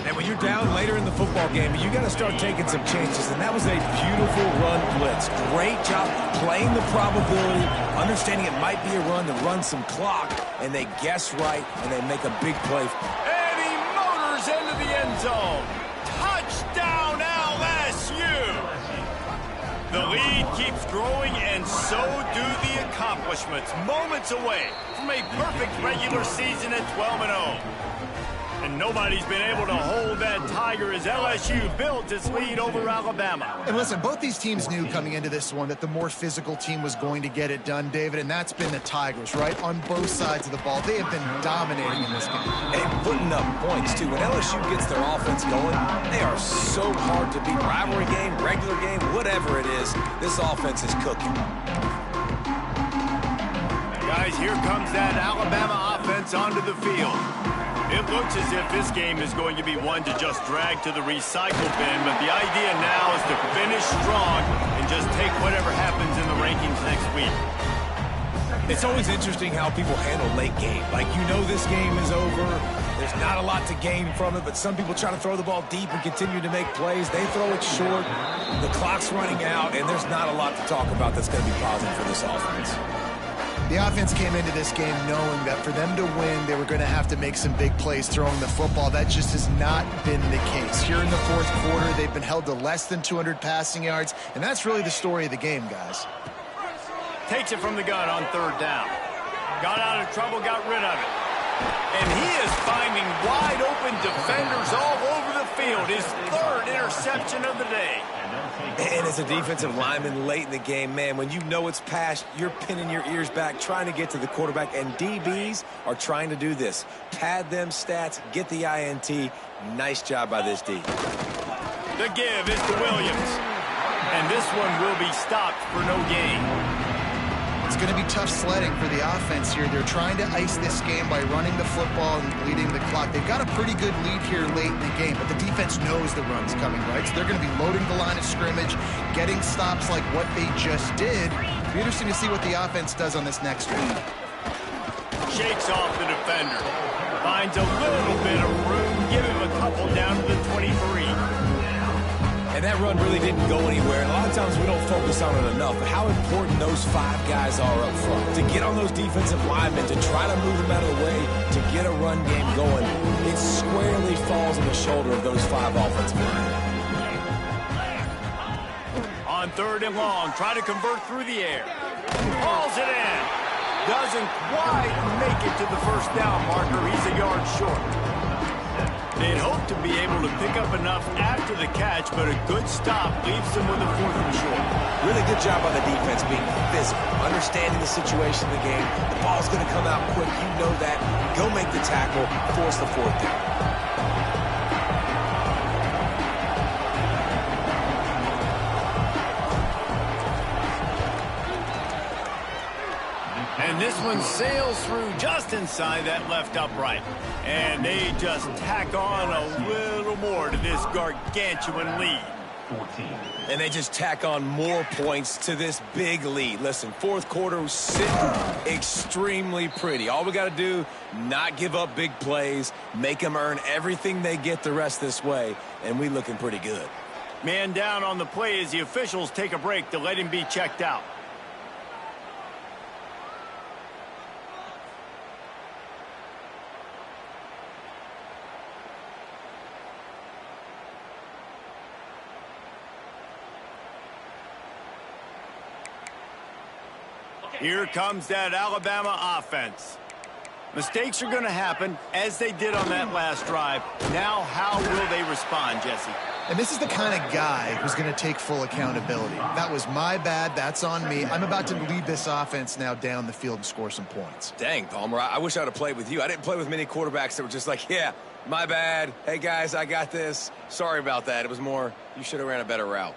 And when you're down later in the football game, you got to start taking some chances. And that was a beautiful run blitz. Great job playing the probability, understanding it might be a run to run some clock, and they guess right, and they make a big play. And he motors into the end zone. Touchdown, LSU! The lead keeps growing, and so do the accomplishments. Moments away from a perfect regular season at 12-0. And nobody's been able to hold that Tiger as LSU built its lead over Alabama. And listen, both these teams knew coming into this one that the more physical team was going to get it done, David, and that's been the Tigers, right? On both sides of the ball. They have been dominating in this game. And putting up points, too. When LSU gets their offense going, they are so hard to beat. Rivalry game, regular game, whatever it is, this offense is cooking. Guys, here comes that Alabama offense onto the field. It looks as if this game is going to be one to just drag to the recycle bin, but the idea now is to finish strong and just take whatever happens in the rankings next week. It's always interesting how people handle late game. Like, you know this game is over. There's not a lot to gain from it, but some people try to throw the ball deep and continue to make plays. They throw it short. The clock's running out, and there's not a lot to talk about that's going to be positive for this offense. The offense came into this game knowing that for them to win, they were going to have to make some big plays throwing the football. That just has not been the case. Here in the fourth quarter, they've been held to less than 200 passing yards, and that's really the story of the game, guys. Takes it from the gun on third down. Got out of trouble, got rid of it. And he is finding wide open defenders all over the field. His third interception of the day. And as a defensive lineman late in the game, man, when you know it's past, you're pinning your ears back, trying to get to the quarterback, and DBs are trying to do this. Pad them stats, get the INT. Nice job by this D. The give is to Williams. And this one will be stopped for no gain. It's going to be tough sledding for the offense here. They're trying to ice this game by running the football and bleeding the clock. They've got a pretty good lead here late in the game, but the defense knows the run's coming, right? So they're going to be loading the line of scrimmage, getting stops like what they just did. It'll be interesting to see what the offense does on this next week. Shakes off the defender. Finds a little bit of room. Give him a couple down to the 23. And that run really didn't go anywhere. And a lot of times we don't focus on it enough. But how important those five guys are up front. To get on those defensive linemen, to try to move them out of the way, to get a run game going, it squarely falls on the shoulder of those five offensive linemen. On third and long, try to convert through the air. Hauls it in. Doesn't quite make it to the first down marker. He's a yard short. They'd hope to be able to pick up enough after the catch, but a good stop leaves them with a fourth and short. Really good job by the defense being physical, understanding the situation of the game. The ball's going to come out quick. You know that. Go make the tackle, force the fourth down. And this one sails through just inside that left upright. And they just tack on a little more to this gargantuan lead. And they just tack on more points to this big lead. Listen, fourth quarter was sitting extremely pretty. All we got to do, not give up big plays, make them earn everything they get the rest this way, and we looking pretty good. Man down on the play as the officials take a break to let him be checked out. Here comes that Alabama offense. Mistakes are going to happen, as they did on that last drive. Now, how will they respond, Jesse? And this is the kind of guy who's going to take full accountability. That was my bad. That's on me. I'm about to lead this offense now down the field and score some points. Dang, Palmer, I wish I would have played with you. I didn't play with many quarterbacks that were just like, yeah, my bad. Hey, guys, I got this. Sorry about that. It was more, you should have ran a better route.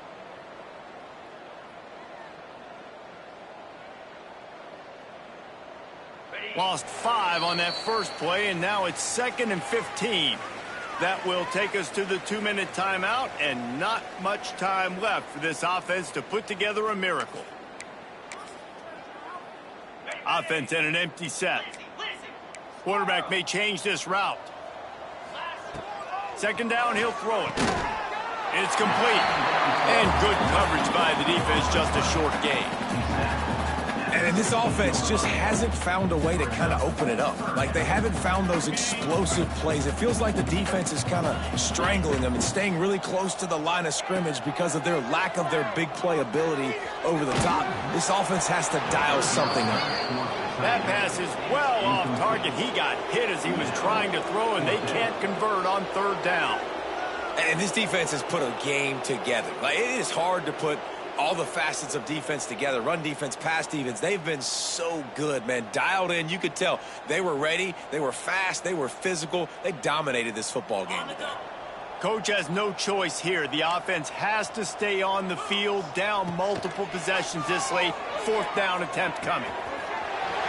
Lost 5 on that first play, and now it's 2nd and 15. That will take us to the 2-minute timeout, and not much time left for this offense to put together a miracle. Offense in an empty set. Quarterback may change this route. Second down, he'll throw it. It's complete. And good coverage by the defense, just a short gain. And this offense just hasn't found a way to kind of open it up. Like, they haven't found those explosive plays. It feels like the defense is kind of strangling them and staying really close to the line of scrimmage because of their lack of their big play ability over the top. This offense has to dial something up. That pass is well off target. He got hit as he was trying to throw, and they can't convert on third down. And this defense has put a game together. Like, it is hard to put all the facets of defense together. Run defense, pass defense. They've been so good, man. Dialed in. You could tell they were ready. They were fast. They were physical. They dominated this football game today. Coach has no choice here. The offense has to stay on the field, down multiple possessions this late. Fourth down attempt coming.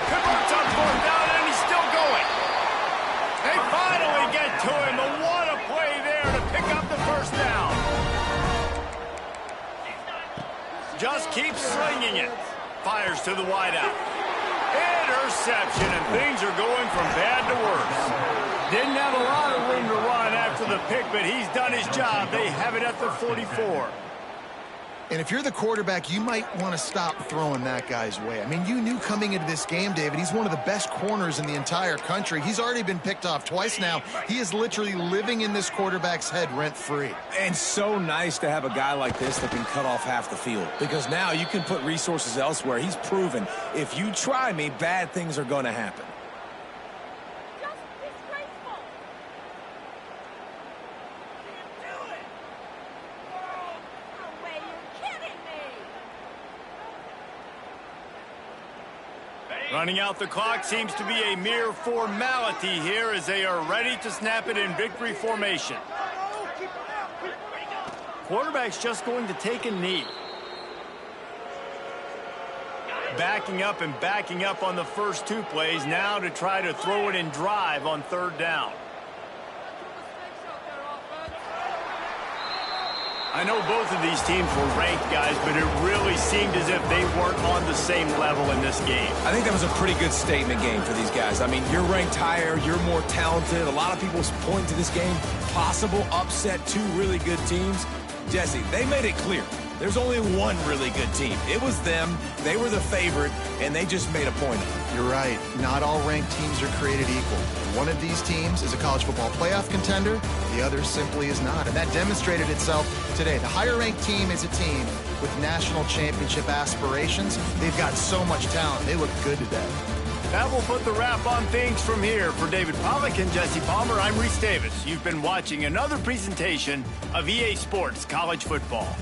Converts on fourth down, and he's still going. They finally get to him. But what a play there to pick up the first down. Just keeps slinging it. Fires to the wideout. Interception, and things are going from bad to worse. Didn't have a lot of room to run after the pick, but he's done his job. They have it at the 44. And if you're the quarterback, you might want to stop throwing that guy's way. I mean, you knew coming into this game, David, he's one of the best corners in the entire country. He's already been picked off twice now. He is literally living in this quarterback's head rent-free. And so nice to have a guy like this that can cut off half the field, because now you can put resources elsewhere. He's proven if you try me, bad things are going to happen. Running out the clock seems to be a mere formality here as they are ready to snap it in victory formation. Quarterback's just going to take a knee. Backing up and backing up on the first two plays now to try to throw it in drive on third down. I know both of these teams were ranked, guys, but it really seemed as if they weren't on the same level in this game. I think that was a pretty good statement game for these guys. I mean, you're ranked higher, you're more talented. A lot of people point to this game, possible upset, two really good teams. Jesse, they made it clear. There's only one really good team. It was them. They were the favorite, and they just made a point of it. You're right. Not all ranked teams are created equal. One of these teams is a college football playoff contender. The other simply is not. And that demonstrated itself today. The higher-ranked team is a team with national championship aspirations. They've got so much talent. They look good today. That will put the wrap on things from here. For David Pollack and Jesse Palmer, I'm Reese Davis. You've been watching another presentation of EA Sports College Football.